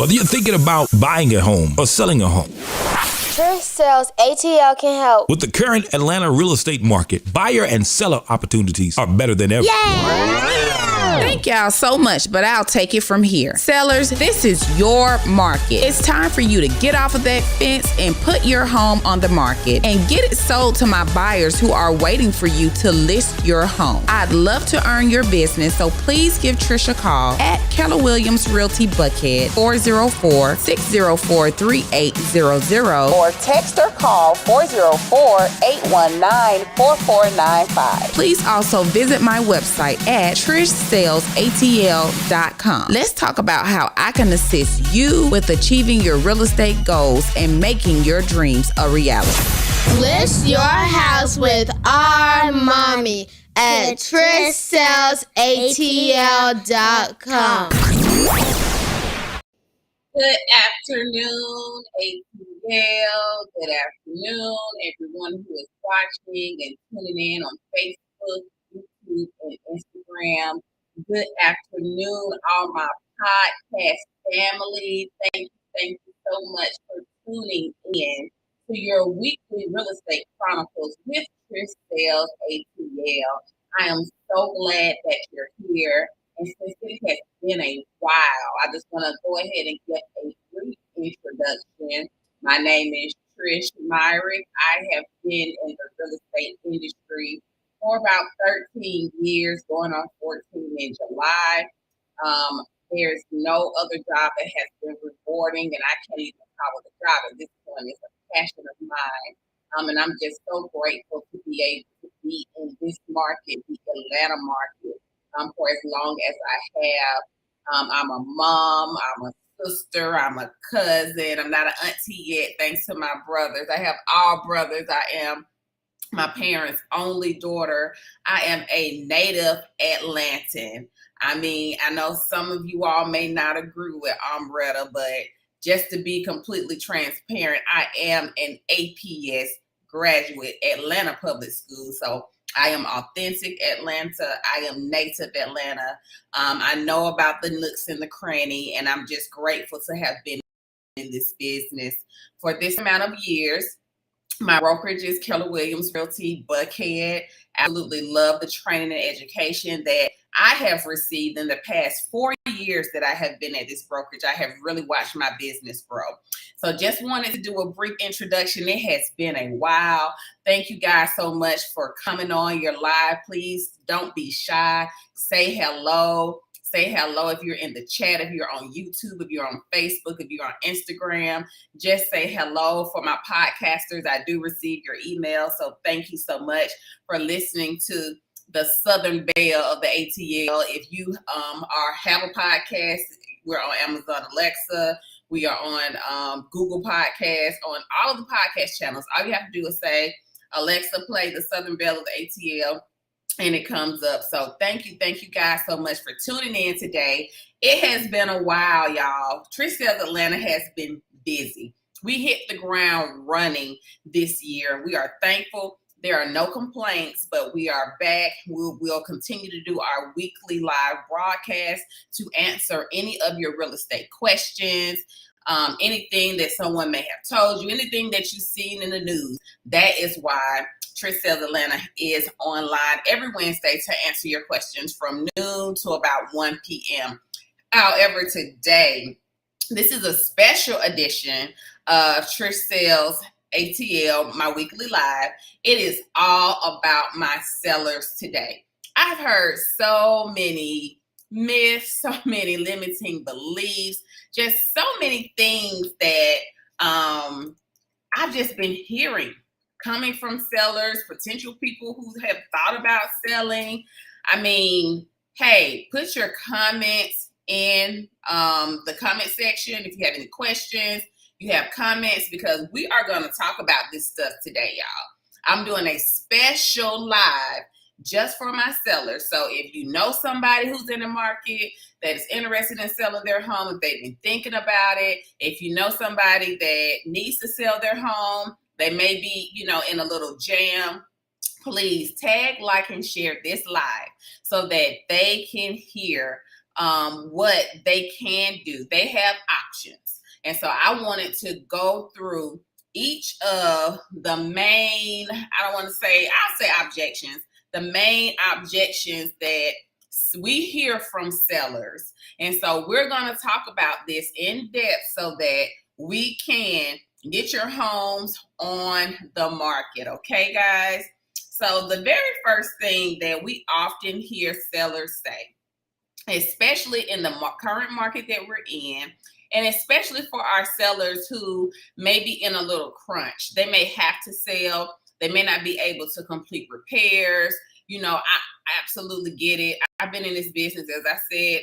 Whether you're thinking about buying a home or selling a home, Trish Sells ATL can help. with the current Atlanta real estate market, buyer and seller opportunities are better than ever. Thank y'all so much, but I'll take it from here. Sellers, this is your market. It's time for you to get off of that fence and put your home on the market and get it sold to my buyers who are waiting for you to list your home. I'd love to earn your business, so please give Trish a call at Keller Williams Realty Buckhead, 404-604-3800, or text or call 404-819-4495. Please also visit my website at TrishSellsATL.com. Let's talk about how I can assist you with achieving your real estate goals and making your dreams a reality. List your house with our mommy at TrishSellsATL.com. Good afternoon, ATL. Good afternoon, everyone who is watching and tuning in on Facebook, YouTube, and Instagram. Good afternoon, all my podcast family. Thank you so much for tuning in to your weekly Real Estate Chronicles with Trish Sells ATL. I am so glad that you're here. And since it has been a while, I just want to go ahead and get a brief introduction. My name is Trish Myrick. I have been in the real estate industry for about 13 years, going on 14 in July. There's no other job that has been rewarding, and I can't even call it a job at this point. It's a passion of mine. And I'm just so grateful to be able to be in this market, the Atlanta market, for as long as I have. I'm a mom, I'm a sister, I'm a cousin. I'm not an auntie yet, thanks to my brothers. I have all brothers. I am my parents' only daughter. I am a native Atlantan. I mean, I know some of you all may not agree with Umbretta, but just to be completely transparent, I am an APS graduate, Atlanta Public School. So I am authentic Atlanta. I am native Atlanta. I know about the nooks and the cranny, and I'm just grateful to have been in this business for this amount of years. My brokerage is Keller Williams Realty Buckhead. Absolutely love the training and education that I have received in the past 4 years that I have been at this brokerage. I have really watched my business grow. So just wanted to do a brief introduction. It has been a while. Thank you guys so much for coming on your live. Please don't be shy. Say hello. Say hello if you're in the chat, if you're on YouTube, if you're on Facebook, if you're on Instagram. Just say hello. For my podcasters, I do receive your email. So thank you so much for listening to the Southern Belle of the ATL. If you have a podcast, we're on Amazon Alexa. We are on Google Podcasts, on all of the podcast channels. All you have to do is say, Alexa, play the Southern Belle of the ATL, and it comes up. So thank you guys so much for tuning in today. It has been a while, y'all. Trish Sells Atlanta has been busy. We hit the ground running this year. We are thankful. There are no complaints, but we are back. We'll continue to do our weekly live broadcast to answer any of your real estate questions, anything that someone may have told you, anything that you've seen in the news. That is why Trish Sells Atlanta is online every Wednesday to answer your questions from noon to about 1 p.m. However, today, this is a special edition of Trish Sells ATL, my weekly live. It is all about my sellers today. I've heard so many myths, so many limiting beliefs, just so many things that I've just been hearing coming from sellers, potential people who have thought about selling. I mean, hey, put your comments in the comment section if you have any questions. You have comments, because we are going to talk about this stuff today, y'all. I'm doing a special live just for my sellers. So if you know somebody who's in the market that is interested in selling their home, if they've been thinking about it, if you know somebody that needs to sell their home, they may be, in a little jam, please tag, like, and share this live so that they can hear what they can do. They have options. And so I wanted to go through each of the main, I'll say objections, the main objections that we hear from sellers. And so we're going to talk about this in depth so that we can get your homes on the market. Okay, guys? So the very first thing that we often hear sellers say, especially in the current market that we're in, and especially for our sellers who may be in a little crunch. They may have to sell. They may not be able to complete repairs. You know, I absolutely get it. I've been in this business, as I said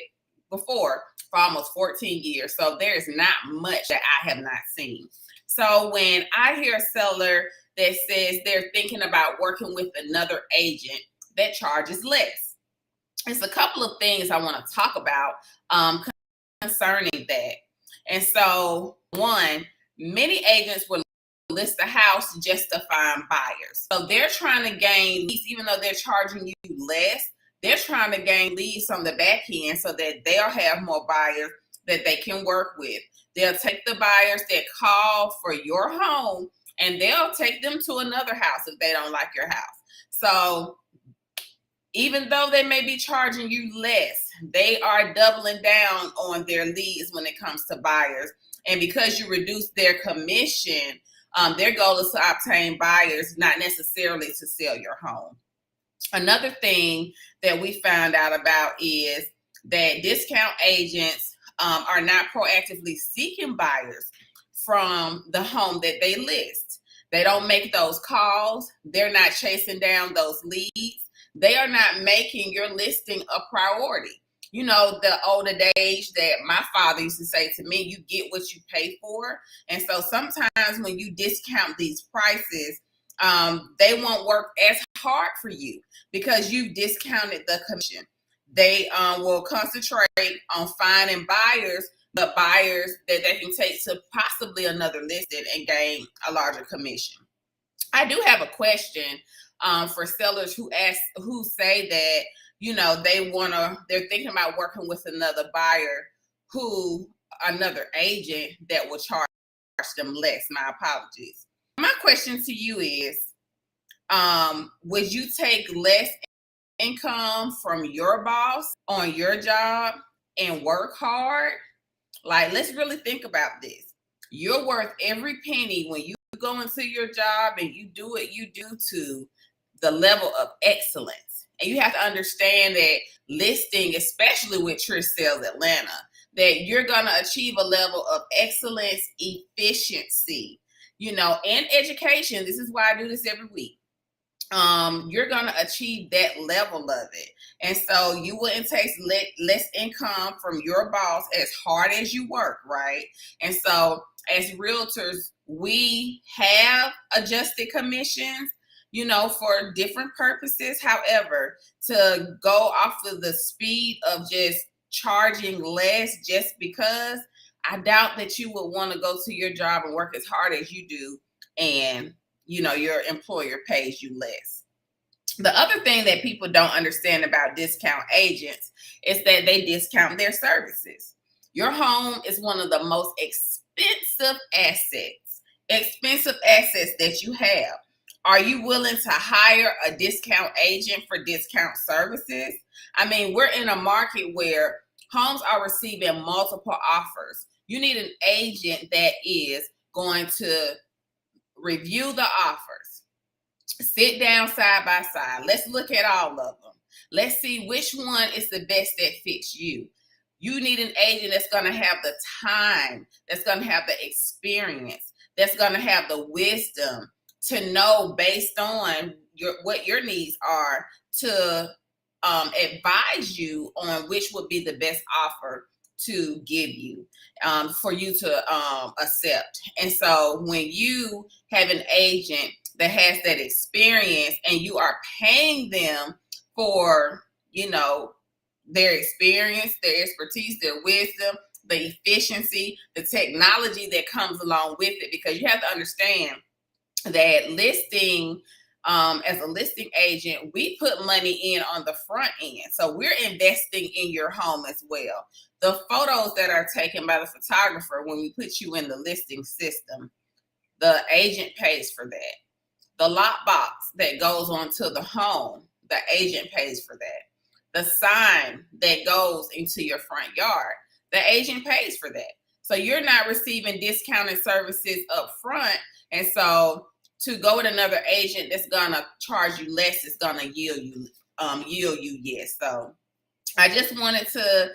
before, for almost 14 years. So there's not much that I have not seen. So when I hear a seller that says they're thinking about working with another agent that charges less, there's a couple of things I want to talk about concerning that. And so, one, many agents will list a house just to find buyers. So they're trying to gain leads, even though they're charging you less, they're trying to gain leads from the back end so that they'll have more buyers that they can work with. They'll take the buyers that call for your home and they'll take them to another house if they don't like your house. So even though they may be charging you less, they are doubling down on their leads when it comes to buyers. And because you reduce their commission, their goal is to obtain buyers, not necessarily to sell your home. Another thing that we found out about is that discount agents are not proactively seeking buyers from the home that they list. They don't make those calls. They're not chasing down those leads. They are not making your listing a priority. You know, the older days that my father used to say to me, you get what you pay for. And so sometimes when you discount these prices, they won't work as hard for you because you've discounted the commission. They will concentrate on finding buyers, but buyers that they can take to possibly another listing and gain a larger commission. I do have a question for sellers who say that, you know, they're thinking about working with another buyer another agent that will charge them less. My apologies. My question to you is, would you take less income from your boss on your job and work hard? Like, let's really think about this. You're worth every penny when you go into your job and you do what you do to the level of excellence. And you have to understand that listing, especially with Trish Sells Atlanta, that you're going to achieve a level of excellence, efficiency, you know, and education. This is why I do this every week. You're going to achieve that level of it. And so you wouldn't take less income from your boss as hard as you work, right? And so as realtors, we have adjusted commissions, you know, for different purposes. However, to go off of the speed of just charging less just because, I doubt that you would want to go to your job and work as hard as you do and, you know, your employer pays you less. The other thing that people don't understand about discount agents is that they discount their services. Your home is one of the most expensive assets that you have. Are you willing to hire a discount agent for discount services? I mean, we're in a market where homes are receiving multiple offers. You need an agent that is going to review the offers, sit down side by side. Let's look at all of them. Let's see which one is the best that fits you. You need an agent that's going to have the time, that's going to have the experience, that's going to have the wisdom to know based on what your needs are to advise you on which would be the best offer to give you, for you to accept. And so when you have an agent that has that experience and you are paying them for, you know, their experience, their expertise, their wisdom, the efficiency, the technology that comes along with it, because you have to understand that listing as a listing agent, we put money in on the front end. So we're investing in your home as well. The photos that are taken by the photographer when we put you in the listing system, the agent pays for that. The lockbox that goes onto the home, the agent pays for that. The sign that goes into your front yard, the agent pays for that. So you're not receiving discounted services up front. And so to go with another agent that's gonna charge you less is gonna yield you yes. So I just wanted to,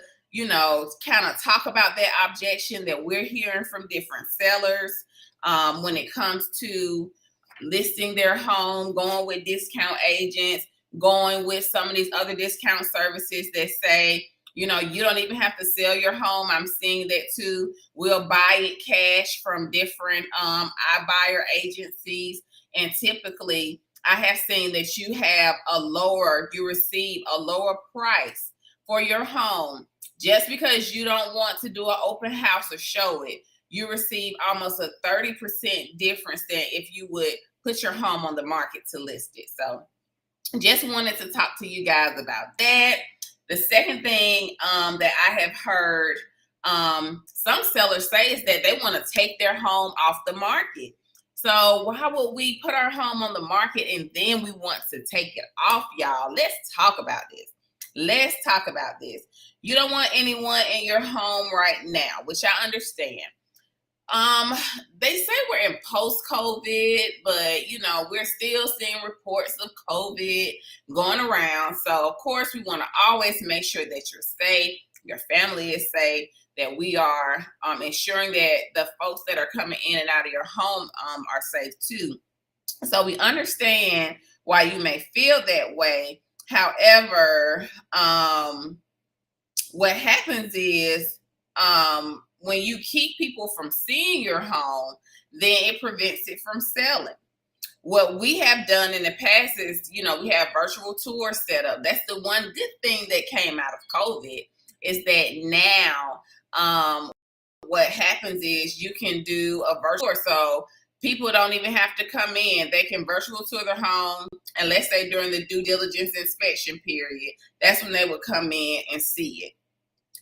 kind of talk about that objection that we're hearing from different sellers when it comes to listing their home, going with discount agents, going with some of these other discount services that say, you don't even have to sell your home. I'm seeing that too. We'll buy it cash from different iBuyer agencies. And typically I have seen that you receive a lower price for your home just because you don't want to do an open house or show it. You receive almost a 30% difference than if you would put your home on the market to list it. So just wanted to talk to you guys about that. The second thing that I have heard some sellers say is that they want to take their home off the market. So why would we put our home on the market and then we want to take it off, y'all? Let's talk about this. You don't want anyone in your home right now, which I understand. They say we're in post-COVID, but we're still seeing reports of COVID going around. So of course we want to always make sure that you're safe, your family is safe, that we are ensuring that the folks that are coming in and out of your home are safe too. So we understand why you may feel that way. However, what happens is when you keep people from seeing your home, then it prevents it from selling. What we have done in the past is, we have virtual tours set up. That's the one good thing that came out of COVID is that now what happens is you can do a virtual tour. So people don't even have to come in. They can virtual tour their home. And let's say during the due diligence inspection period, that's when they would come in and see it.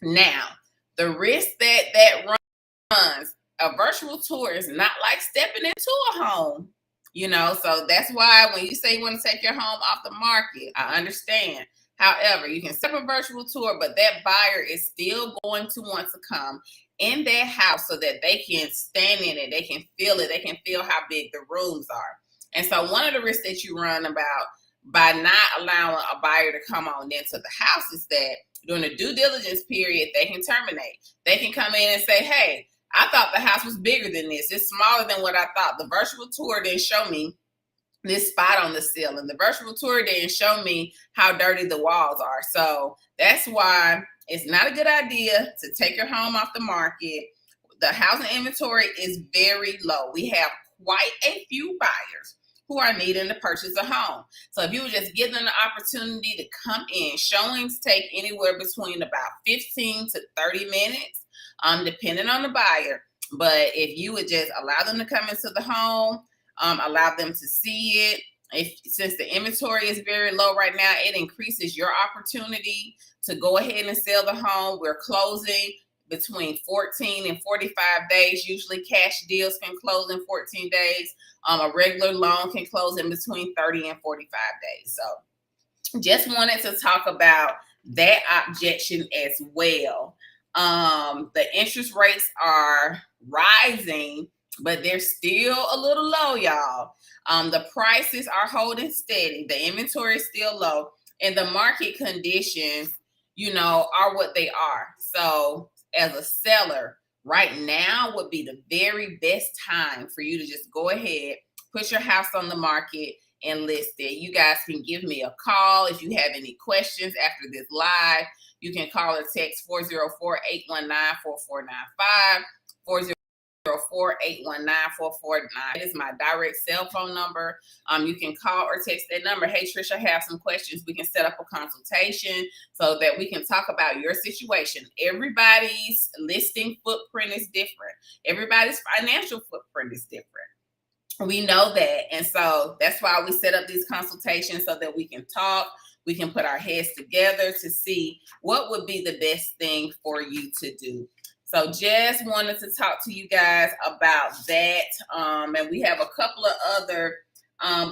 Now, the risk that runs, a virtual tour is not like stepping into a home, so that's why when you say you want to take your home off the market, I understand. However, you can set up a virtual tour, but that buyer is still going to want to come in their house so that they can stand in it, they can feel it, they can feel how big the rooms are. And so one of the risks that you run about by not allowing a buyer to come on into the house is that during the due diligence period, they can terminate. They can come in and say, hey, I thought the house was bigger than this. It's smaller than what I thought. The virtual tour didn't show me this spot on the ceiling. The virtual tour didn't show me how dirty the walls are. So that's why it's not a good idea to take your home off the market. The housing inventory is very low. We have quite a few buyers who are needing to purchase a home. So if you would just give them the opportunity to come in, showings take anywhere between about 15 to 30 minutes, depending on the buyer. But if you would just allow them to come into the home, allow them to see it. Since the inventory is very low right now, it increases your opportunity to go ahead and sell the home. We're closing between 14 and 45 days. Usually cash deals can close in 14 days. A regular loan can close in between 30 and 45 days. So just wanted to talk about that objection as well. The interest rates are rising, but they're still a little low, y'all. The prices are holding steady. The inventory is still low, and the market conditions, are what they are. So as a seller, right now would be the very best time for you to just go ahead, put your house on the market and list it. You guys can give me a call if you have any questions after this live. You can call or text 404-819-4495, 404-819-4449. That is my direct cell phone number. You can call or text that number. Hey, Trish, I have some questions. We can set up a consultation so that we can talk about your situation. Everybody's listing footprint is different. Everybody's financial footprint is different. We know that. And so that's why we set up these consultations so that we can talk. We can put our heads together to see what would be the best thing for you to do. So just wanted to talk to you guys about that. And we have a couple of other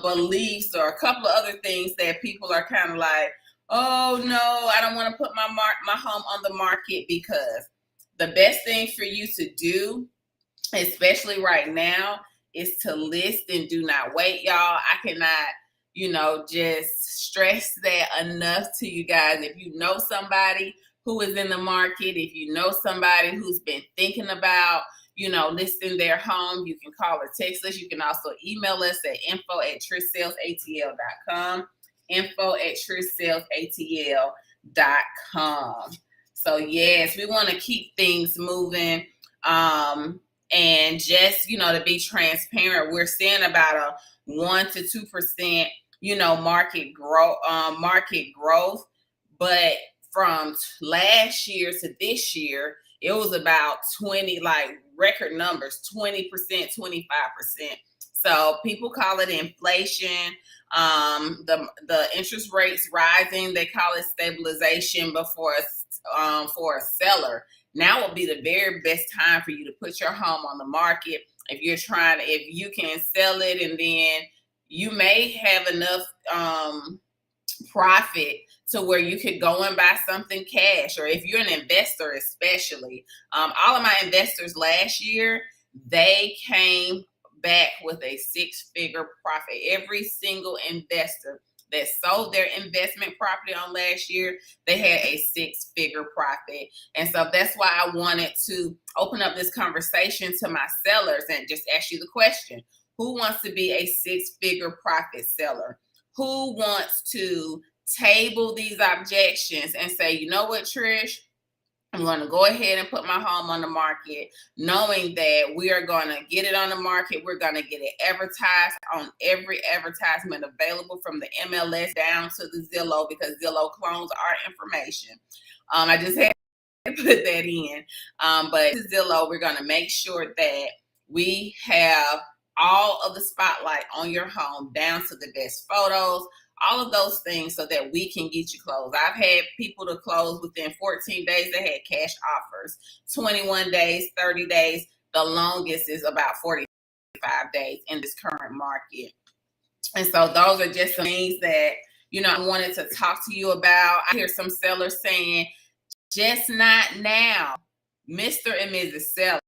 beliefs or a couple of other things that people are kind of like, oh no, I don't want to put my home on the market, because the best thing for you to do, especially right now, is to list and do not wait, y'all. I cannot, just stress that enough to you guys. If you know somebody who is in the market, if you know somebody who's been thinking about, listing their home, you can call or text us. You can also email us at info@TrishSellsATL.com, info@TrishSellsATL.com. So yes, we want to keep things moving. And just, to be transparent, we're seeing about a 1 to 2%, market growth. But from last year to this year, it was about 20, like record numbers, 20%, 25%. So people call it inflation. The interest rates rising, they call it stabilization. But for a seller, now will be the very best time for you to put your home on the market. If you can sell it, and then you may have enough profit to where you could go and buy something cash. Or if you're an investor, especially, all of my investors last year, they came back with a 6-figure profit. Every single investor that sold their investment property on last year, they had a 6-figure profit. And so that's why I wanted to open up this conversation to my sellers and just ask you the question: who wants to be a 6-figure profit seller? Who wants to table these objections and say, you know what, Trish, I'm going to go ahead and put my home on the market, knowing that we are going to get it on the market. We're going to get it advertised on every advertisement available, from the MLS down to the Zillow, because Zillow clones our information. I just had to put that in. But Zillow, we're going to make sure that we have all of the spotlight on your home, down to the best photos, all of those things, so that we can get you closed. I've had people to close within 14 days. They had cash offers, 21 days, 30 days. The longest is about 45 days in this current market. And so those are just some things that, I wanted to talk to you about. I hear some sellers saying, just not now. Mr. and Mrs. Seller,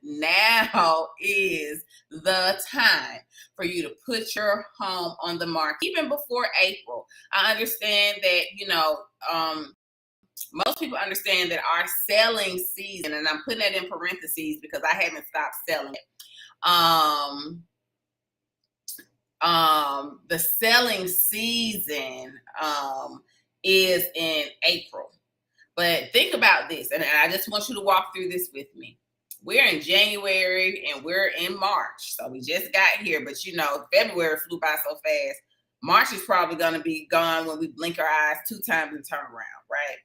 now is the time for you to put your home on the market, even before April. I understand that, most people understand that our selling season, and I'm putting that in parentheses because I haven't stopped selling it. The selling season is in April. But think about this, and I just want you to walk through this with me. We're in January and we're in March. So we just got here, but February flew by so fast. March is probably going to be gone when we blink our eyes 2 times and turn around, right?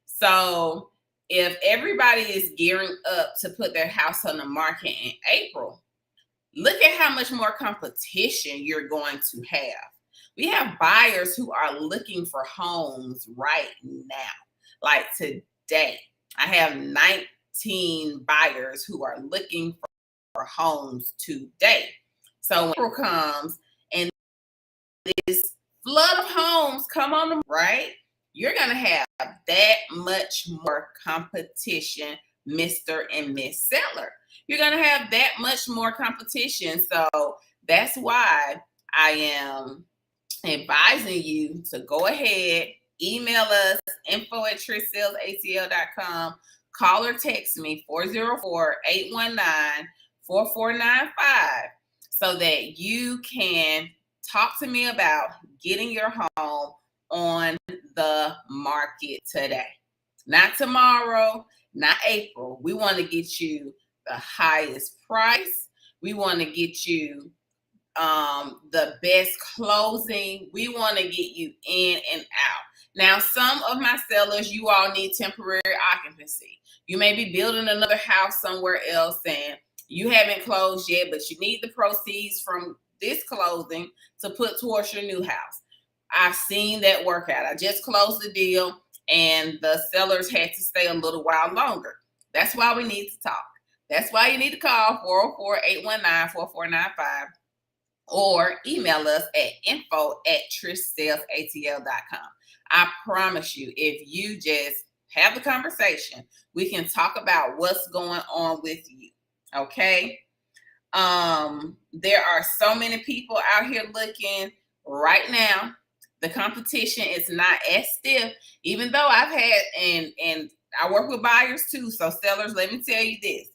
So if everybody is gearing up to put their house on the market in April, look at how much more competition you're going to have. We have buyers who are looking for homes right now. Like today, I have 19 buyers who are looking for homes today. So when April comes and this flood of homes come on the right, you're going to have that much more competition, Mr. and Miss Seller. You're going to have that much more competition. So that's why I am advising you to go ahead, email us, info@TrishSellsATL.com. Call or text me, 404-819-4495, so that you can talk to me about getting your home on the market today. Not tomorrow, not April. We want to get you the highest price. We want to get you the best closing. We want to get you in and out. Now, some of my sellers, you all need temporary occupancy. You may be building another house somewhere else, and You haven't closed yet, but you need the proceeds from this closing to put towards your new house. I've seen that work out. I just closed the deal and the sellers had to stay a little while longer. That's why we need to talk. That's why you need to call 404-819-4495 or email us at info@trishsellsatl.com. I promise you, if you just have the conversation, we can talk about what's going on with you. Okay? There are so many people out here looking right now. The competition is not as stiff, even though I've had, and I work with buyers too. So sellers, let me tell you this,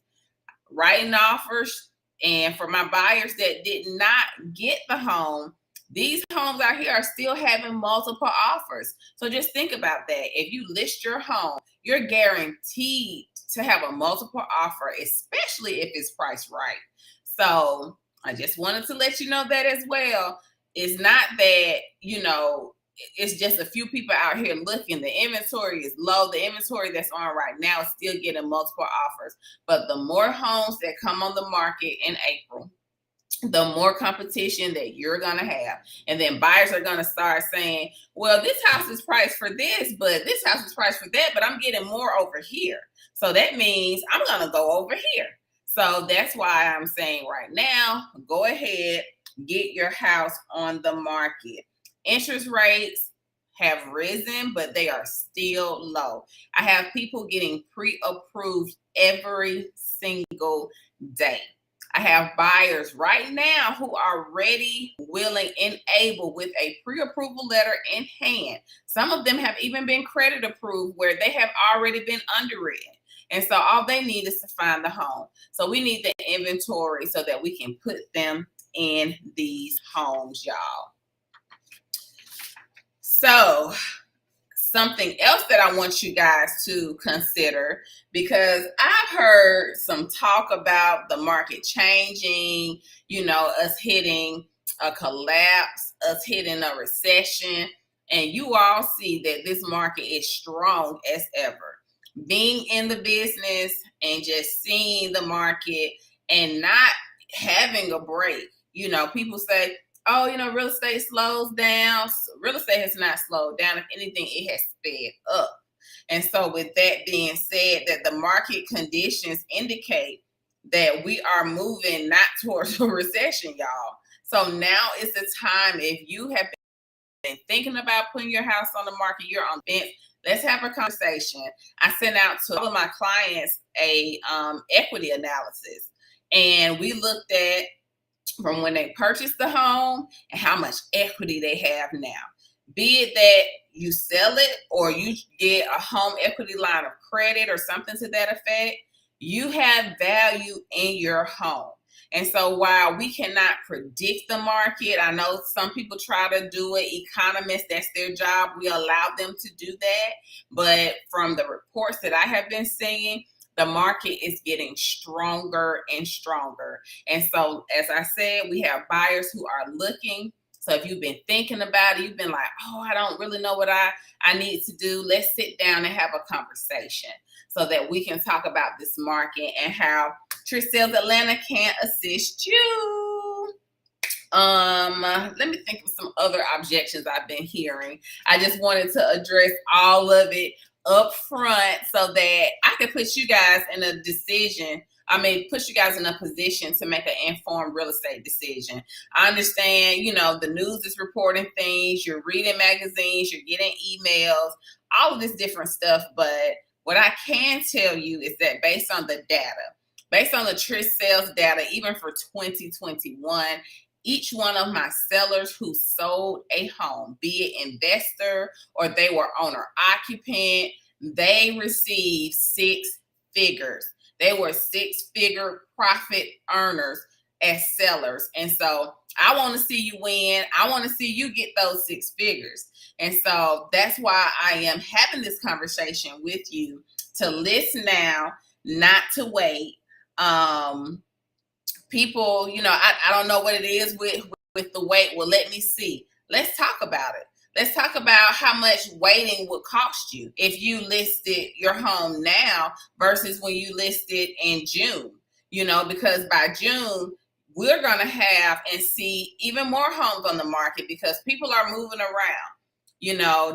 writing offers, and for my buyers that did not get the home, these homes out here are still having multiple offers. So just think about that. If you list your home, you're guaranteed to have a multiple offer, especially if it's priced right. So I just wanted to let you know that as well. It's not that, it's just a few people out here looking. The inventory is low. The inventory that's on right now is still getting multiple offers. But the more homes that come on the market in April, the more competition that you're going to have. And then buyers are going to start saying, well, this house is priced for this, but this house is priced for that, but I'm getting more over here. So that means I'm going to go over here. So that's why I'm saying right now, go ahead, get your house on the market. Interest rates have risen, but they are still low. I have people getting pre-approved every single day. I have buyers right now who are ready, willing, and able with a pre-approval letter in hand. Some of them have even been credit approved where they have already been underwritten. And so all they need is to find the home. So we need the inventory so that we can put them in these homes, y'all. So something else that I want you guys to consider, because I've heard some talk about the market changing, us hitting a collapse, us hitting a recession, and you all see that this market is strong as ever. Being in the business and just seeing the market and not having a break. People say, oh, real estate slows down. Real estate has not slowed down. If anything, it has sped up. And so with that being said, that the market conditions indicate that we are moving not towards a recession, y'all. So now is the time, if you have been thinking about putting your house on the market, you're on the fence, let's have a conversation. I sent out to all of my clients a equity analysis, and we looked at from when they purchased the home and how much equity they have now. Be it that you sell it or you get a home equity line of credit or something to that effect, you have value in your home. And so while we cannot predict the market, I know some people try to do it. Economists, that's their job. We allow them to do that. But from the reports that I have been seeing, the market is getting stronger and stronger. And so, as I said, we have buyers who are looking. So if you've been thinking about it, you've been like, oh, I don't really know what I need to do. Let's sit down and have a conversation so that we can talk about this market and how Trish Sells Atlanta can assist you. Let me think of some other objections I've been hearing. I just wanted to address all of it up front so that I can put you guys in a decision. Put you guys in a position to make an informed real estate decision. I understand, the news is reporting things, you're reading magazines, you're getting emails, all of this different stuff. But what I can tell you is that based on the data, based on the Trish Sells data, even for 2021, each one of my sellers who sold a home, be it investor or they were owner occupant, they received 6 figures. They were 6-figure profit earners as sellers. And so I want to see you win. I want to see you get those 6 figures. And so that's why I am having this conversation with you, to list now, not to wait. People, I don't know what it is with the wait. Well, let me see. Let's talk about it. Let's talk about how much waiting would cost you if you listed your home now versus when you listed in June. because by June, we're going to have and see even more homes on the market because people are moving around.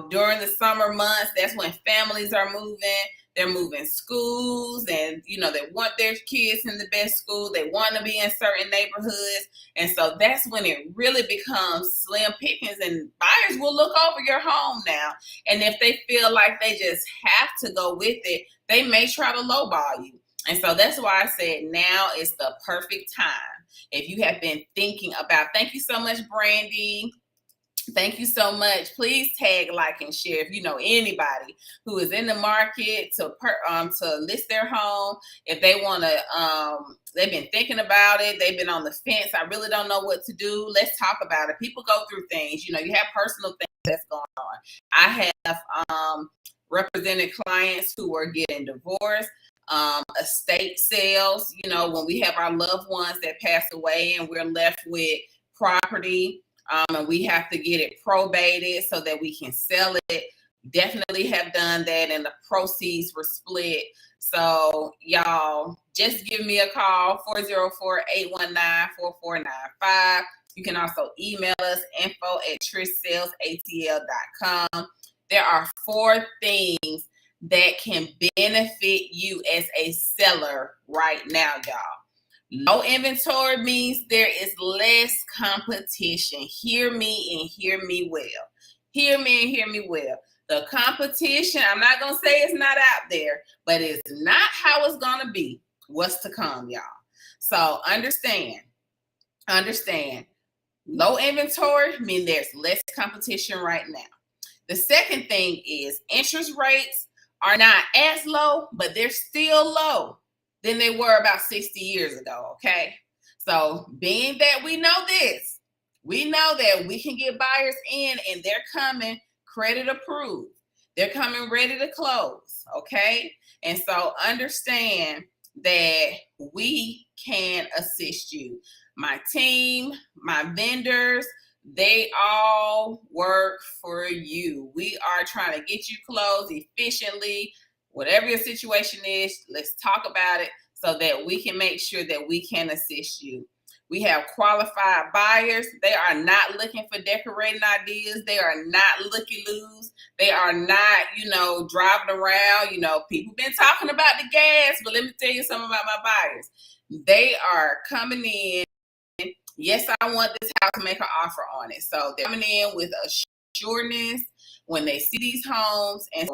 During the summer months, that's when families are moving. They're moving schools and, they want their kids in the best school. They want to be in certain neighborhoods. And so that's when it really becomes slim pickings and buyers will look over your home now. And if they feel like they just have to go with it, they may try to lowball you. And so that's why I said now is the perfect time. If you have been thinking about, thank you so much, Brandy. Thank you so much. Please tag, like, and share if you know anybody who is in the market to list their home. If they want to, they've been thinking about it. They've been on the fence. I really don't know what to do. Let's talk about it. People go through things. You have personal things that's going on. I have represented clients who are getting divorced. Estate sales, when we have our loved ones that pass away and we're left with property. And we have to get it probated so that we can sell it. Definitely have done that, and the proceeds were split. So y'all, just give me a call, 404-819-4495. You can also email us, info@trishsellsatl.com. There are 4 things that can benefit you as a seller right now, y'all. Low inventory means there is less competition. Hear me and hear me well. Hear me and hear me well. The competition, I'm not going to say it's not out there, but it's not how it's going to be. What's to come, y'all. So understand. Low inventory means there's less competition right now. The second thing is interest rates are not as low, but they're still low than they were about 60 years ago, okay? So being that we know this, we know that we can get buyers in and they're coming credit approved. They're coming ready to close, okay? And so understand that we can assist you. My team, my vendors, they all work for you. We are trying to get you closed efficiently. Whatever your situation is, let's talk about it so that we can make sure that we can assist you. We have qualified buyers. They are not looking for decorating ideas. They are not looky-loos. They are not, driving around. People been talking about the gas, but let me tell you something about my buyers. They are coming in. Yes, I want this house to make an offer on it. So they're coming in with assuredness when they see these homes, and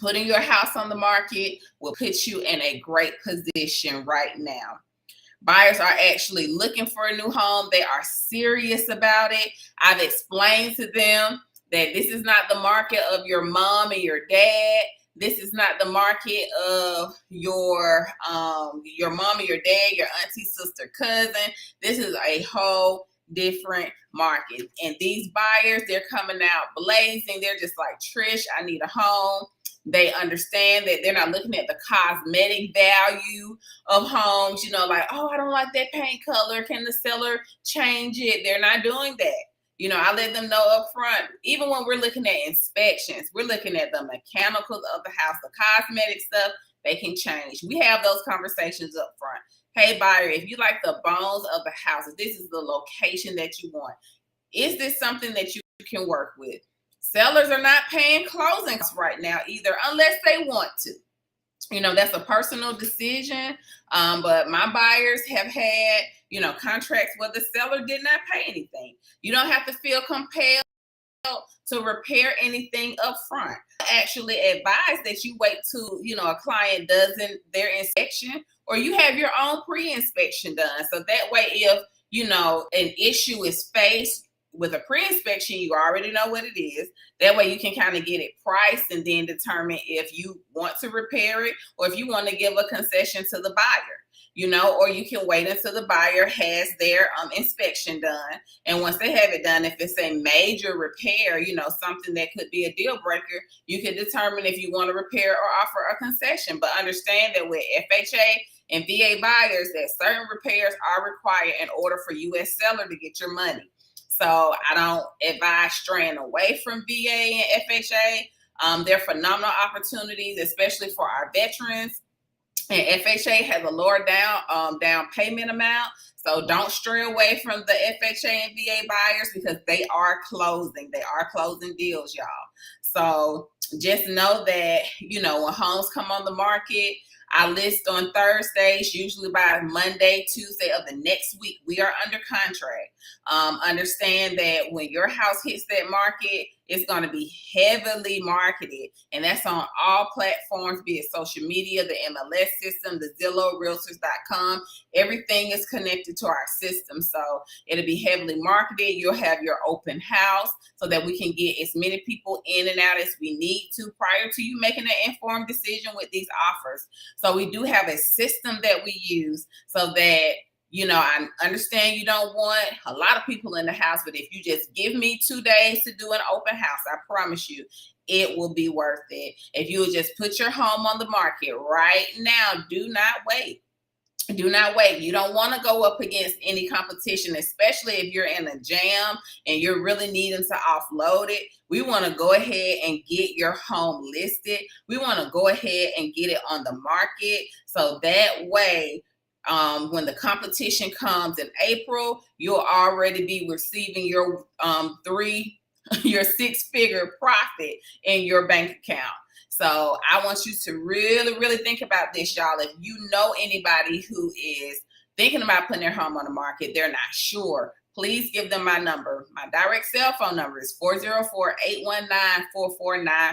putting your house on the market will put you in a great position right now. Buyers are actually looking for a new home. They are serious about it. I've explained to them that this is not the market of your mom and your dad. This is not the market of your mom and your dad, your auntie, sister, cousin. This is a whole different market. And these buyers, they're coming out blazing. They're just like, Trish, I need a home. They understand that they're not looking at the cosmetic value of homes, like, oh, I don't like that paint color. Can the seller change it? They're not doing that. I let them know up front. Even when we're looking at inspections, we're looking at the mechanicals of the house, the cosmetic stuff, they can change. We have those conversations up front. Hey, buyer, if you like the bones of the house, if this is the location that you want, is this something that you can work with? Sellers are not paying closing costs right now either, unless they want to. That's a personal decision. But my buyers have had, contracts where the seller did not pay anything. You don't have to feel compelled to repair anything up front. I actually advise that you wait till, a client does their inspection, or you have your own pre-inspection done. So that way, if, an issue is faced with a pre-inspection, you already know what it is. That way you can kind of get it priced and then determine if you want to repair it or if you want to give a concession to the buyer, or you can wait until the buyer has their inspection done. And once they have it done, if it's a major repair, something that could be a deal breaker, you can determine if you want to repair or offer a concession. But understand that with FHA and VA buyers, that certain repairs are required in order for you as seller to get your money. So I don't advise straying away from VA and FHA. They're phenomenal opportunities, especially for our veterans. And FHA has a lower down payment amount. So don't stray away from the FHA and VA buyers because they are closing. They are closing deals, y'all. So just know that, you know, when homes come on the market, I list on Thursdays, usually by Monday, Tuesday of the next week, we are under contract. Understand that when your house hits that market, it's going to be heavily marketed, and that's on all platforms, be it social media, the MLS system, the Zillow, Realtors.com. Everything is connected to our system, so it'll be heavily marketed. You'll have your open house so that we can get as many people in and out as we need to prior to you making an informed decision with these offers. So we do have a system that we use so that, you know, I understand you don't want a lot of people in the house, but if you just give me 2 days to do an open house, I promise you, it will be worth it. If you would just put your home on the market right now, do not wait. Do not wait. You don't want to go up against any competition, especially if you're in a jam and you're really needing to offload it. We want to go ahead and get your home listed. We want to go ahead and get it on the market. So that way, when the competition comes in April, you'll already be receiving your your 6-figure profit in your bank account. So I want you to really, really think about this, y'all. If you know anybody who is thinking about putting their home on the market, they're not sure, please give them my number. My direct cell phone number is 404-819-4495.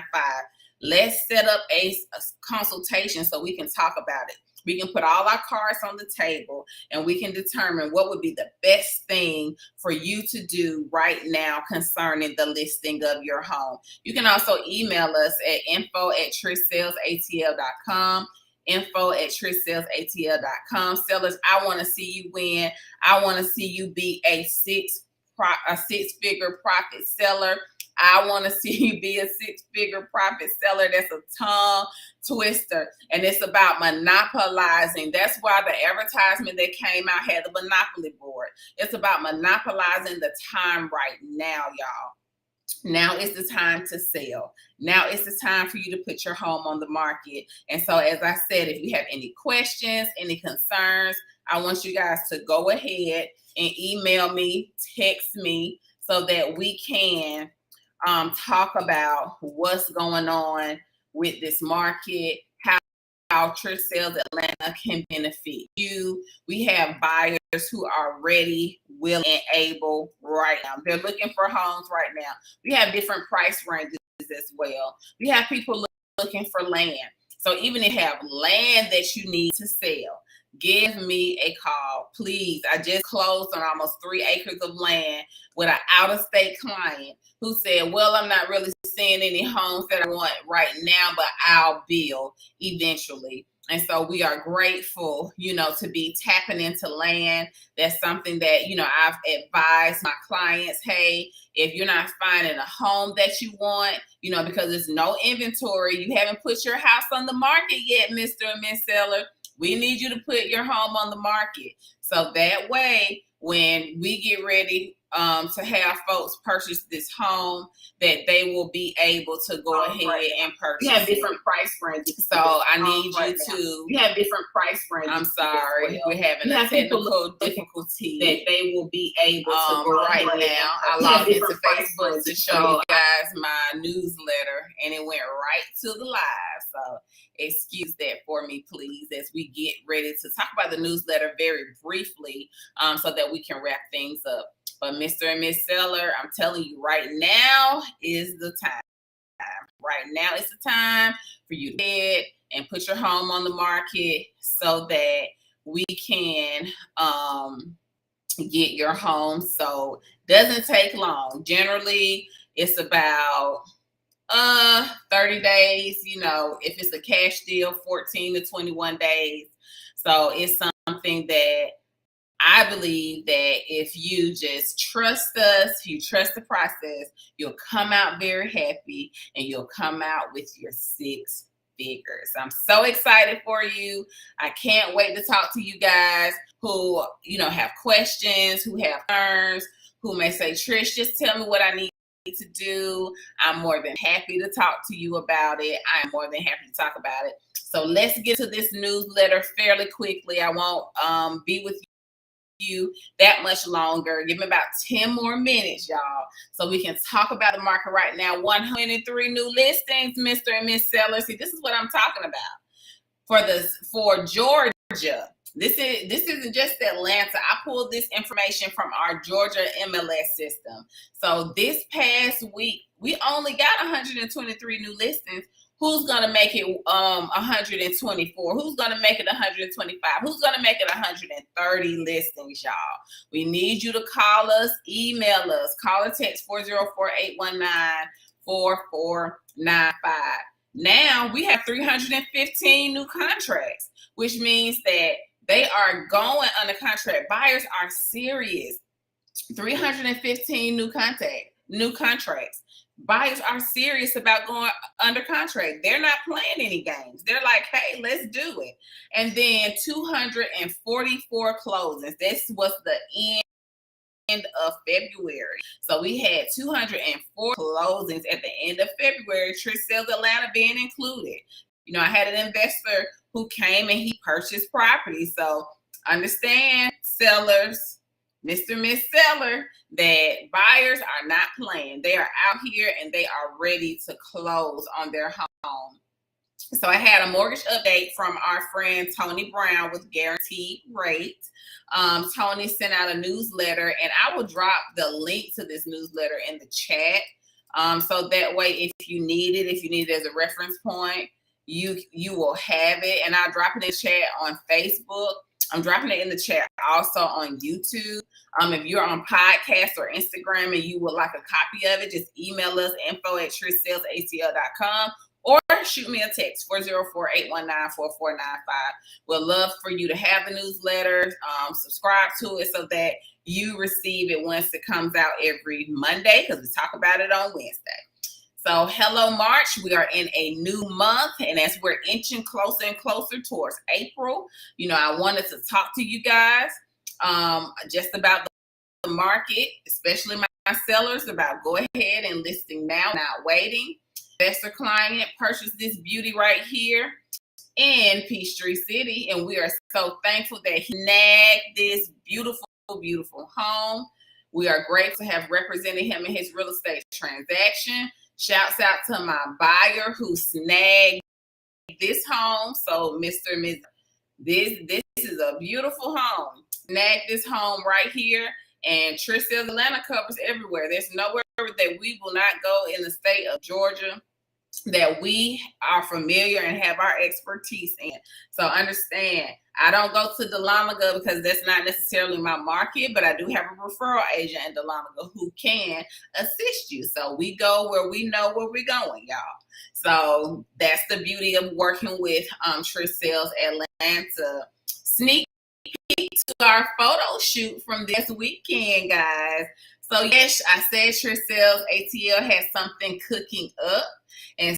Let's set up a consultation so we can talk about it. We can put all our cards on the table and we can determine what would be the best thing for you to do right now concerning the listing of your home. You can also email us at info@TrishSellsATL.com. info@TrishSellsATL.com. Sellers, I want to see you win. I want to see you be a six-figure profit seller. I want to see you be a 6-figure profit seller. That's a tongue twister. And it's about monopolizing. That's why the advertisement that came out had the monopoly board. It's about monopolizing the time right now, y'all. Now is the time to sell. Now is the time for you to put your home on the market. And so, as I said, if you have any questions, any concerns, I want you guys to go ahead and email me, text me, so that we can talk about what's going on with this market, how Trish Sells Atlanta can benefit you. We have buyers who are ready, willing, and able right now. They're looking for homes right now. We have different price ranges as well. We have people looking for land. So even if you have land that you need to sell, give me a call, please. I just closed on almost 3 acres of land with an out-of-state client who said, well, I'm not really seeing any homes that I want right now, but I'll build eventually. And so we are grateful, you know, to be tapping into land. That's something that, you know, I've advised my clients, hey, if you're not finding a home that you want, you know, because there's no inventory, you haven't put your house on the market yet, Mr. and Miss Seller, we need you to put your home on the market. So that way, when we get ready to have folks purchase this home, that they will be able to go ahead and purchase. We have different price ranges. So I need you to. We have different price ranges. I'm sorry, we're having a technical difficulty that they will be able to go right now. I logged into Facebook to show you guys my newsletter, and it went right to the live. So excuse that for me, please, as we get ready to talk about the newsletter very briefly, so that we can wrap things up. But Mr. and Miss Seller, I'm telling you, right now is the time. Right now is the time for you to get and put your home on the market so that we can get your home sold. Doesn't take long. Generally, it's about 30 days, you know, if it's a cash deal, 14 to 21 days. So it's something that I believe that if you just trust us, you trust the process, you'll come out very happy and you'll come out with your 6 figures. I'm so excited for you. I can't wait to talk to you guys who, you know, have questions, who have concerns, who may say, Trish, just tell me what I need to do. I'm more than happy to talk to you about it. I'm more than happy to talk about it. So let's get to this newsletter fairly quickly. I won't be with you that much longer. Give me about 10 more minutes, y'all, so we can talk about the market right now. 103 new listings, Mr. and Miss Sellers. See, this is what I'm talking about. For Georgia, this isn't just Atlanta. I pulled this information from our Georgia MLS system. So this past week, we only got 123 new listings. Who's going to make it 124? Who's going to make it 125? Who's going to make it 130 listings, y'all? We need you to call us, email us, call or text 404-819-4495. Now we have 315 new contracts, which means that they are going under contract. Buyers are serious. 315 new contracts. Buyers are serious about going under contract. They're not playing any games. They're like, hey, let's do it. And then 244 closings. This was the end of February. So we had 204 closings at the end of February, Trish Sells Atlanta being included. You know, I had an investor who came and he purchased property. So understand, sellers, Mr. and Miss Seller, that buyers are not playing. They are out here and they are ready to close on their home. So I had a mortgage update from our friend Tony Brown with Guaranteed Rate. Tony sent out a newsletter, and I will drop the link to this newsletter in the chat. So that way, if you need it as a reference point, you will have it. And I'll drop it in the chat on Facebook. I'm dropping it in the chat also on YouTube. If you're on podcast or Instagram and you would like a copy of it, just email us info@TrishSellsATL.com or shoot me a text 404-819-4495. We'd love for you to have the newsletter, subscribe to it so that you receive it once it comes out every Monday, because we talk about it on Wednesday. So hello, March. We are in a new month, and as we're inching closer and closer towards April, you know, I wanted to talk to you guys just about the market, especially my sellers, about go ahead and listing now, not waiting. Investor client purchased this beauty right here in Peachtree City, and we are so thankful that he snagged this beautiful, beautiful home. We are grateful to have represented him in his real estate transaction. Shouts out to my buyer who snagged this home. So Mr. and Ms. This is a beautiful home. Snagged this home right here. And Trish Sells Atlanta covers everywhere. There's nowhere that we will not go in the state of Georgia that we are familiar and have our expertise in. So understand, I don't go to Dahlonega because that's not necessarily my market, but I do have a referral agent in Dahlonega who can assist you. So we go where we know where we're going, y'all. So that's the beauty of working with Trish Sells Atlanta. Sneak peek to our photo shoot from this weekend, guys. So yes, I said Trish Sells ATL has something cooking up. And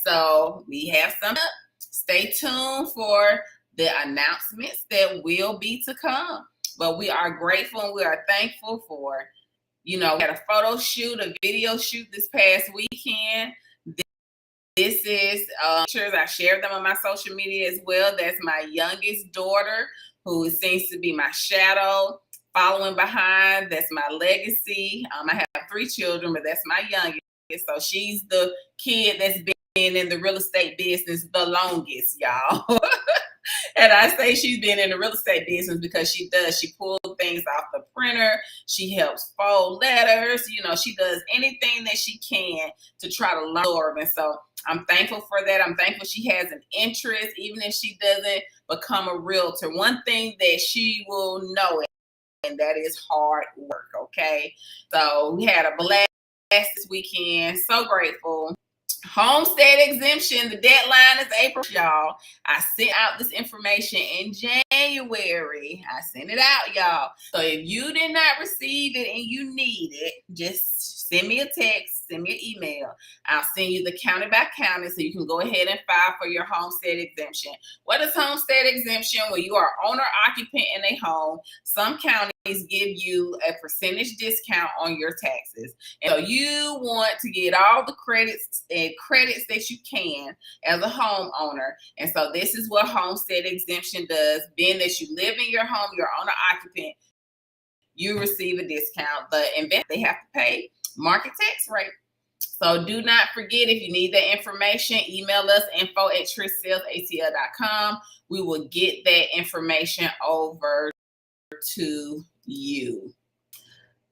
so we have some up. Stay tuned for the announcements that will be to come. But we are grateful and we are thankful for, you know, we had a photo shoot, a video shoot this past weekend. This is pictures. I shared them on my social media as well. That's my youngest daughter, who seems to be my shadow. Following behind, that's my legacy. I have 3 children, but that's my youngest. So she's the kid that's been in the real estate business the longest, y'all. And I say she's been in the real estate business because she pulls things off the printer. She helps fold letters. You know, she does anything that she can to try to learn. And so I'm thankful for that. I'm thankful she has an interest, even if she doesn't become a realtor. One thing that she will know, and that is hard work, okay? So we had a blast this weekend. So grateful. Homestead exemption, the deadline is April, y'all. I sent out this information in January. I sent it out, y'all. So if you did not receive it and you need it, just send me a text send me an email. I'll send you the county by county so you can go ahead and file for your homestead exemption. What is homestead exemption? When you are owner occupant in a home, some counties give you a percentage discount on your taxes. And so you want to get all the credits that you can as a homeowner. And so this is what homestead exemption does. Being that you live in your home, you're owner occupant, you receive a discount. The investor, they have to pay market tax rate. So do not forget, if you need that information, email us info@TrishSellsATL.com. We will get that information over to you.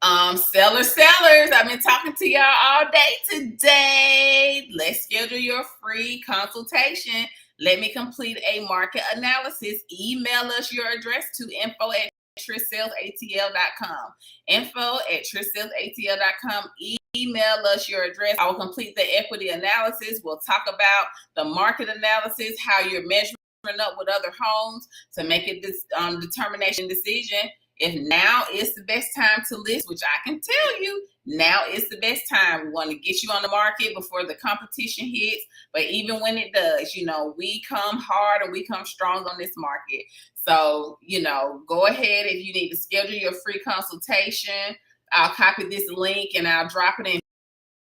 Sellers, I've been talking to y'all all day today. Let's schedule your free consultation. Let me complete a market analysis. Email us your address to info@TrishSellsATL.com. info@TrishSellsATL.com. Email us your address. I will complete the equity analysis. We'll talk about the market analysis, how you're measuring up with other homes to make a determination decision. If now is the best time to list, which I can tell you, now is the best time. We want to get you on the market before the competition hits. But even when it does, we come hard and we come strong on this market. So, go ahead. If you need to schedule your free consultation, I'll copy this link and I'll drop it in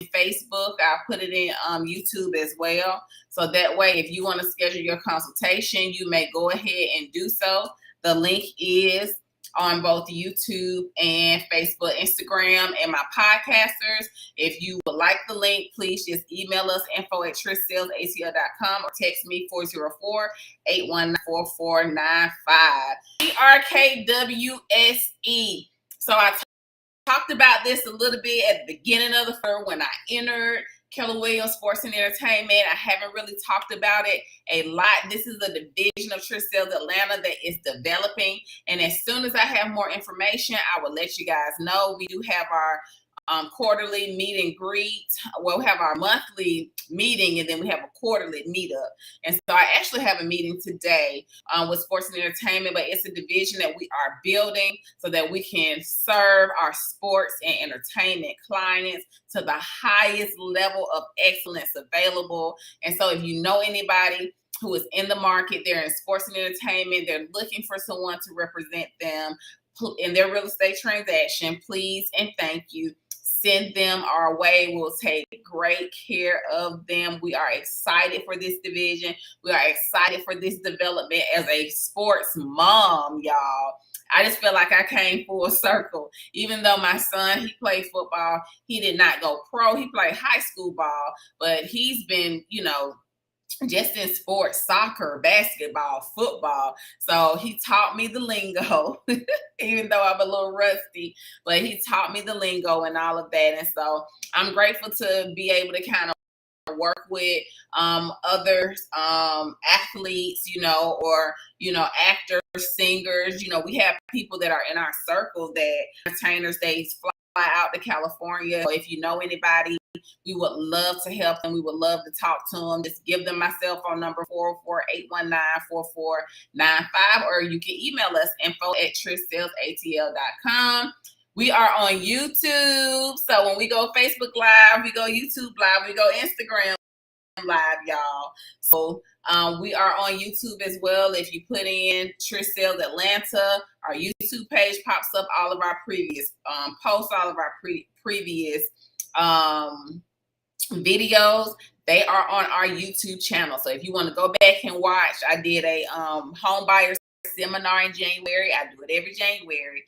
Facebook. I'll put it in YouTube as well. So that way, if you want to schedule your consultation, you may go ahead and do so. The link is on both YouTube and Facebook, Instagram, and my podcasters. If you would like the link, please just email us info@TrishSellsATL.com or text me 404-819-4495. RKWSE. So I talked about this a little bit at the beginning of the year when I entered Keller Williams Sports and Entertainment. I haven't really talked about it a lot. This is a division of Trish Sells Atlanta that is developing. And as soon as I have more information, I will let you guys know. We do have our quarterly meet and greet. We'll have our monthly meeting, and then we have a quarterly meetup. And so I actually have a meeting today with Sports and Entertainment, but it's a division that we are building so that we can serve our sports and entertainment clients to the highest level of excellence available. And so if you know anybody who is in the market, they're in sports and entertainment, they're looking for someone to represent them in their real estate transaction, please and thank you. Send them our way. We'll take great care of them. We are excited for this division. We are excited for this development as a sports mom, y'all. I just feel like I came full circle. Even though my son, he played football, he did not go pro. He played high school ball, but he's been, just in sports, soccer, basketball, football. So he taught me the lingo, even though I'm a little rusty, but he taught me the lingo and all of that. And so I'm grateful to be able to kind of work with other athletes, or, actors, singers. We have people that are in our circle that entertainers, they fly out to California. So if you know anybody, we would love to help them. We would love to talk to them. Just give them my cell phone number, 404-819-4495, or you can email us info@TrishSellsATL.com. We are on YouTube. So when we go Facebook Live, we go YouTube Live, we go Instagram Live, y'all. So we are on YouTube as well. If you put in Trish Sells Atlanta, our YouTube page pops up all of our previous posts, all of our previous videos. They are on our YouTube channel. So if you want to go back and watch, I did a home buyer seminar in January. I do it every January.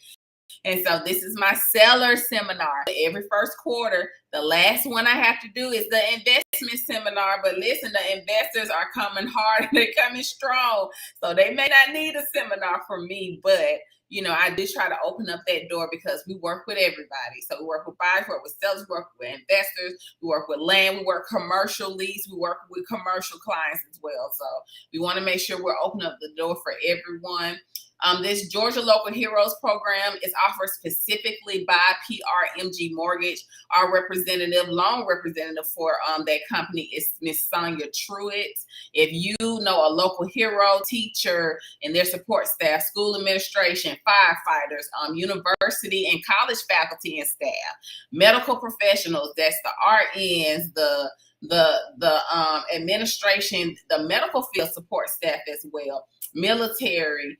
And so this is my seller seminar. Every first quarter, the last one I have to do is the investment seminar. But listen, the investors are coming hard and they're coming strong. So they may not need a seminar from me, but I do try to open up that door because we work with everybody. So we work with buyers, we work with sellers, we work with investors, we work with land, we work commercial lease, we work with commercial clients as well. So we want to make sure we're opening up the door for everyone. This Georgia Local Heroes program is offered specifically by PRMG Mortgage. Our loan representative for that company is Miss Sonia Truitt. If you know a local hero, teacher, and their support staff, school administration, firefighters, university and college faculty and staff, medical professionals, that's the RNs, the administration, the medical field support staff as well, military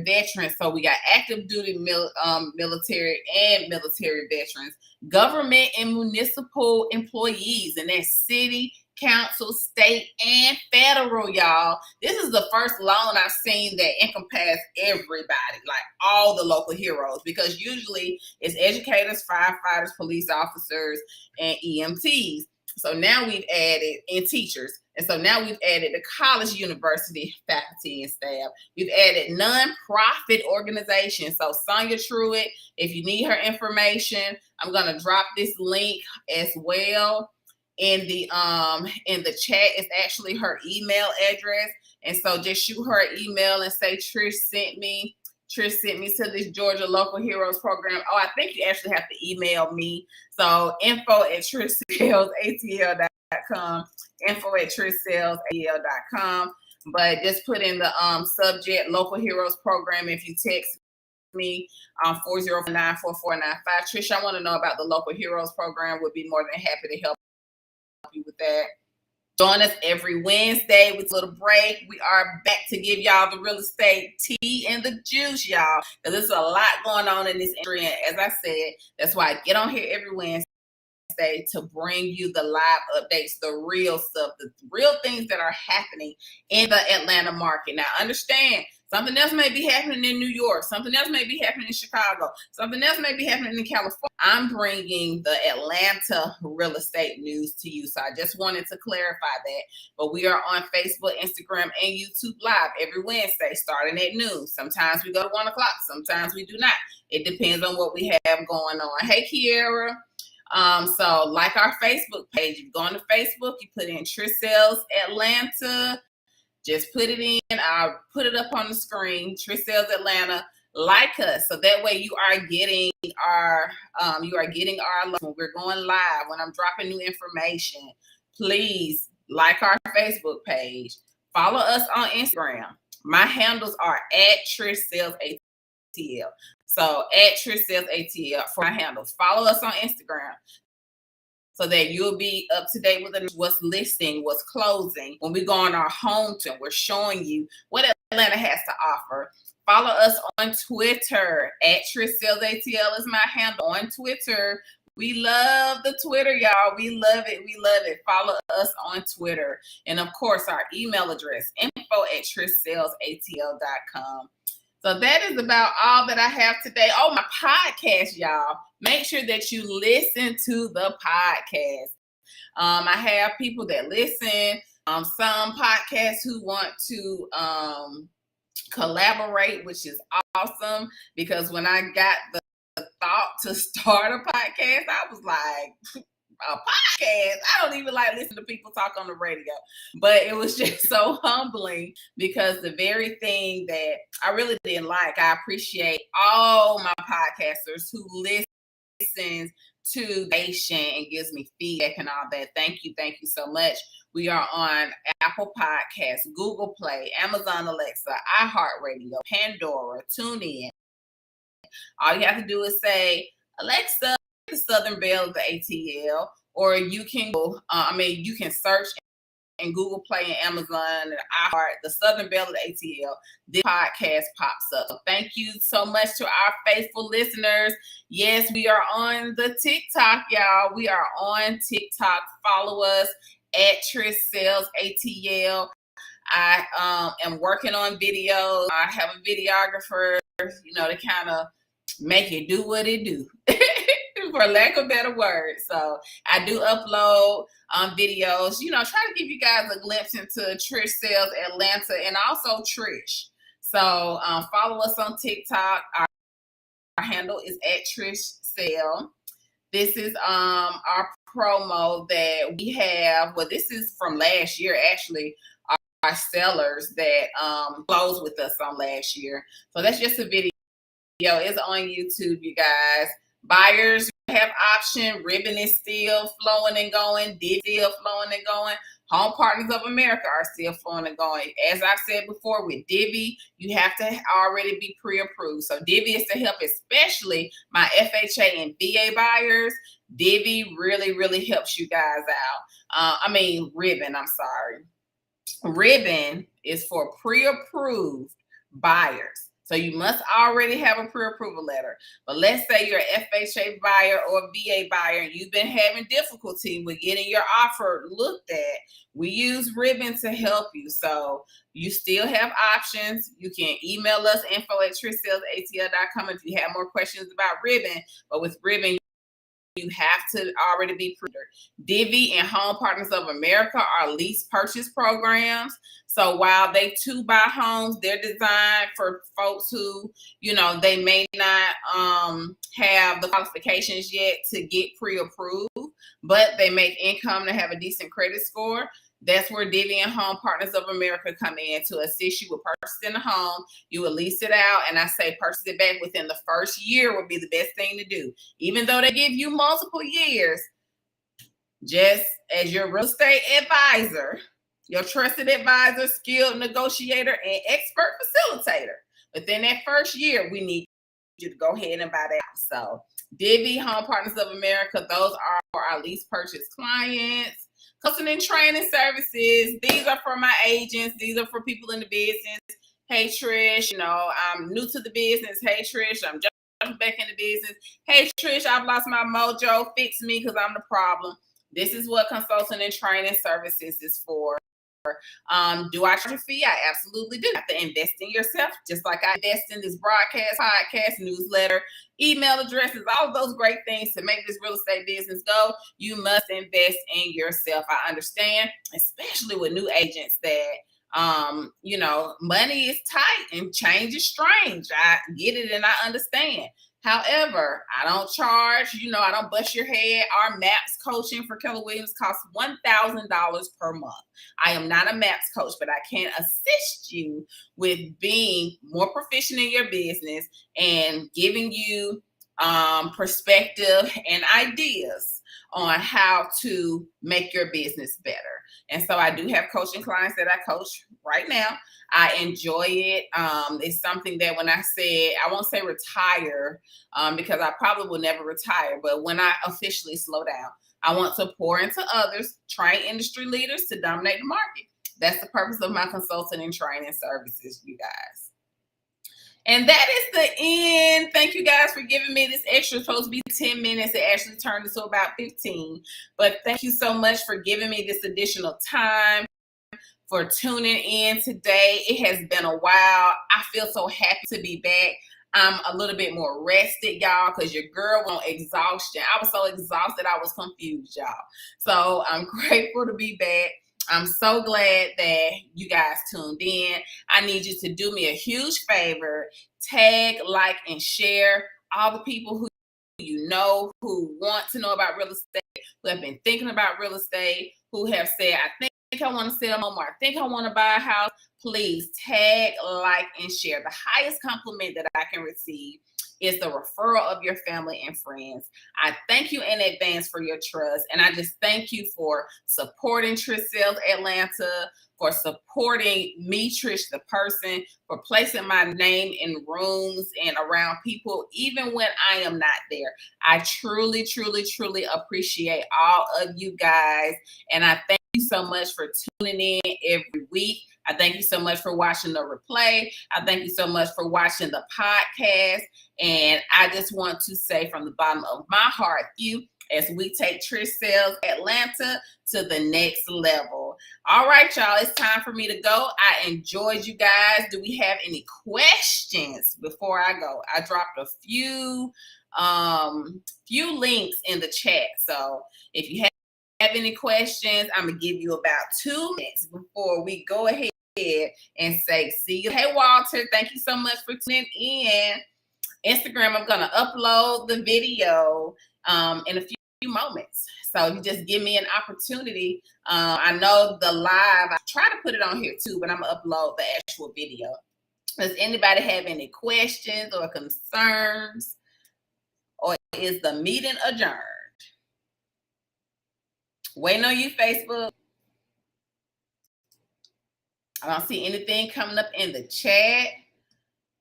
veterans. So we got active duty military and military veterans, government and municipal employees, and that's city, council, state, and federal, y'all. This is the first loan I've seen that encompass everybody, like all the local heroes, because usually it's educators, firefighters, police officers, and EMTs. So now we've added, and teachers. And so now we've added the college, university, faculty, and staff. We've added nonprofit organizations. So Sonia Truitt, if you need her information, I'm going to drop this link as well in the chat. It's actually her email address. And so just shoot her an email and say, Trish sent me to this Georgia Local Heroes program. Oh, I think you actually have to email me. So info@TrishSellsATL.com, info@TrishSellsATL.com. But just put in the subject Local Heroes program. If you text me 4094495. Trish, I want to know about the Local Heroes program. Would be more than happy to help you with that. Join us every Wednesday with a little break. We are back to give y'all the real estate tea and the juice, y'all. Because there's a lot going on in this industry. And as I said, that's why I get on here every Wednesday to bring you the live updates, the real stuff, the real things that are happening in the Atlanta market. Now, understand, something else may be happening in New York. Something else may be happening in Chicago. Something else may be happening in California. I'm bringing the Atlanta real estate news to you. So I just wanted to clarify that. But we are on Facebook, Instagram, and YouTube Live every Wednesday starting at noon. Sometimes we go to 1 o'clock. Sometimes we do not. It depends on what we have going on. Hey, Kiera. So like our Facebook page, you go on to Facebook, you put in Trish Sells Atlanta. Just put it in. I'll put it up on the screen. Trish Sells Atlanta. Like us, so that way you are getting our when we're going live, when I'm dropping new information. Please like our Facebook page. Follow us on Instagram. My handles are @Trish Sells ATL. So @Trish Sells ATL for my handles. Follow us on Instagram, so that you'll be up to date with what's listing, what's closing. When we go on our home tour, we're showing you what Atlanta has to offer. Follow us on Twitter. @Trish Sells ATL is my handle on Twitter. We love the Twitter, y'all. We love it. We love it. Follow us on Twitter. And of course, our email address, info@TrishSellsATL.com. So that is about all that I have today. Oh, my podcast, y'all. Make sure that you listen to the podcast. I have people that listen. Some podcasts who want to collaborate, which is awesome, because when I got the thought to start a podcast, I was like, a podcast? I don't even like listening to people talk on the radio. But it was just so humbling, because the very thing that I really didn't like, I appreciate all my podcasters who listens to the nation and gives me feedback and all that. Thank you so much. We are on Apple Podcasts, Google Play, Amazon Alexa, iHeartRadio, Pandora, TuneIn. All you have to do is say, Alexa, the Southern Belle of the ATL, or you can go, you can search in Google Play and Amazon and iHeart, the Southern Belle of the ATL. This podcast pops up. So thank you so much to our faithful listeners. Yes, we are on the TikTok, y'all. We are on TikTok. Follow us @Trish Sells ATL. I am working on videos. I have a videographer, to kind of make it do what it do, for lack of better words. So I do upload videos, try to give you guys a glimpse into Trish Sells Atlanta and also Trish. So follow us on TikTok. Our handle is @Trish Sell. This is our promo that we have. Well, this is from last year, actually. sellers that closed with us on last year. So that's just a video. It's on YouTube, you guys. Buyers have option. Ribbon is still flowing and going. Div still flowing and going. Home Partners of America are still flowing and going. As I've said before, with Divvy, you have to already be pre-approved. So Divvy is to help, especially my FHA and VA buyers. Divvy really, really helps you guys out. Ribbon, I'm sorry. Ribbon is for pre-approved buyers. So you must already have a pre-approval letter. But let's say you're an FHA buyer or a VA buyer and you've been having difficulty with getting your offer looked at. We use Ribbon to help you. So you still have options. You can email us info@TrishSellsATL.com if you have more questions about Ribbon. But with Ribbon, you have to already be pre-approved. Divvy and Home Partners of America are lease purchase programs. So while they too buy homes, they're designed for folks who, they may not have the qualifications yet to get pre-approved, but they make income to have a decent credit score. That's where Divvy and Home Partners of America come in to assist you with purchasing a home. You will lease it out, and I say purchase it back within the first year would be the best thing to do. Even though they give you multiple years, just as your real estate advisor, your trusted advisor, skilled negotiator, and expert facilitator, within that first year, we need you to go ahead and buy that house. So Divvy, Home Partners of America, those are for our lease purchase clients. Coaching and training services. These are for my agents. These are for people in the business. Hey, Trish, I'm new to the business. Hey, Trish, I'm jumping back in the business. Hey, Trish, I've lost my mojo. Fix me because I'm the problem. This is what consulting and training services is for. Do I charge a fee? I absolutely do. You have to invest in yourself, just like I invest in this broadcast, podcast, newsletter, email addresses, all of those great things to make this real estate business go. You must invest in yourself. I understand, especially with new agents that, money is tight and change is strange. I get it and I understand. However, I don't charge, I don't bust your head. Our MAPS coaching for Keller Williams costs $1,000 per month. I am not a MAPS coach, but I can assist you with being more proficient in your business and giving you perspective and ideas on how to make your business better. And so I do have coaching clients that I coach right now. I enjoy it. It's something that when I said, I won't say retire because I probably will never retire, but when I officially slow down, I want to pour into others, train industry leaders to dominate the market. That's the purpose of my consulting and training services, you guys. And that is the end. Thank you guys for giving me this extra. It's supposed to be 10 minutes. It actually turned into about 15. But thank you so much for giving me this additional time, for tuning in today. It has been a while. I feel so happy to be back. I'm a little bit more rested, y'all, because your girl went on exhaustion. I was so exhausted, I was confused, y'all. So I'm grateful to be back. I'm so glad that you guys tuned in. I need you to do me a huge favor. Tag, like, and share all the people who who want to know about real estate, who have been thinking about real estate, who have said, I think I want to sell home, or I think I want to buy a house. Please tag, like, and share. The highest compliment that I can receive is the referral of your family and friends. I thank you in advance for your trust. And I just thank you for supporting Trish Sells Atlanta, for supporting me, Trish, the person, for placing my name in rooms and around people, even when I am not there. I truly, truly, truly appreciate all of you guys. And I thank you so much for tuning in every week. I thank you so much for watching the replay. I thank you so much for watching the podcast. And I just want to say from the bottom of my heart, you, as we take Trish Sells Atlanta to the next level. All right, y'all, it's time for me to go. I enjoyed you guys. Do we have any questions before I go? I dropped a few links in the chat. So if you have any questions, I'm gonna give you about 2 minutes before we go ahead and say see you. Hey Walter, thank you so much for tuning in. Instagram, I'm gonna upload the video in a few moments. So if you just give me an opportunity, I know the live, I try to put it on here too, but I'm gonna upload the actual video. Does anybody have any questions or concerns? Or is the meeting adjourned? Waiting on you, Facebook. I don't see anything coming up in the chat.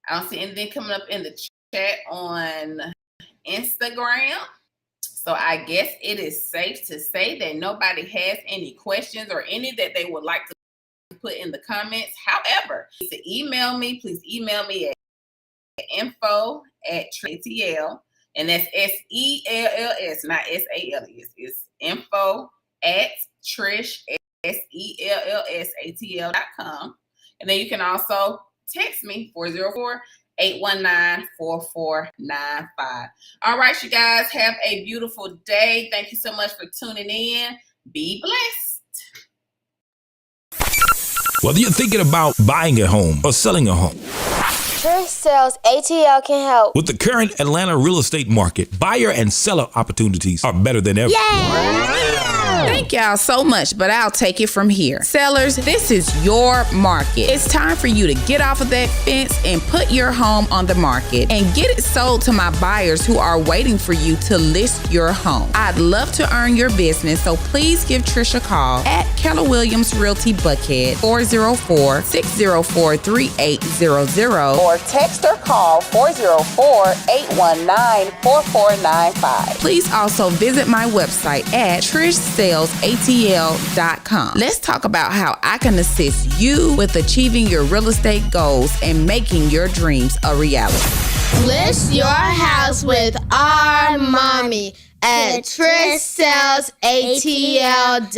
I don't see anything coming up in the chat on Instagram. So I guess it is safe to say that nobody has any questions or any that they would like to put in the comments. However, to email me, please email me at info@ATL, and that's SELLS, not SALS. It's info@TrishSellsATL.com. And then you can also text me 404-819-4495. All right, you guys, have a beautiful day. Thank you so much for tuning in. Be blessed. Whether you're thinking about buying a home or selling a home, Trish Sells ATL can help. with the current Atlanta real estate market, buyer and seller opportunities are better than ever. Thank y'all so much, but I'll take it from here. Sellers, this is your market. It's time for you to get off of that fence and put your home on the market and get it sold to my buyers who are waiting for you to list your home. I'd love to earn your business, so please give Trish a call at Keller Williams Realty Buckhead, 404-604-3800, or text or call 404-819-4495. Please also visit my website at TrishSellsATL.com. Let's talk about how I can assist you with achieving your real estate goals and making your dreams a reality. List your house with our mommy at TrishSellsATL.com.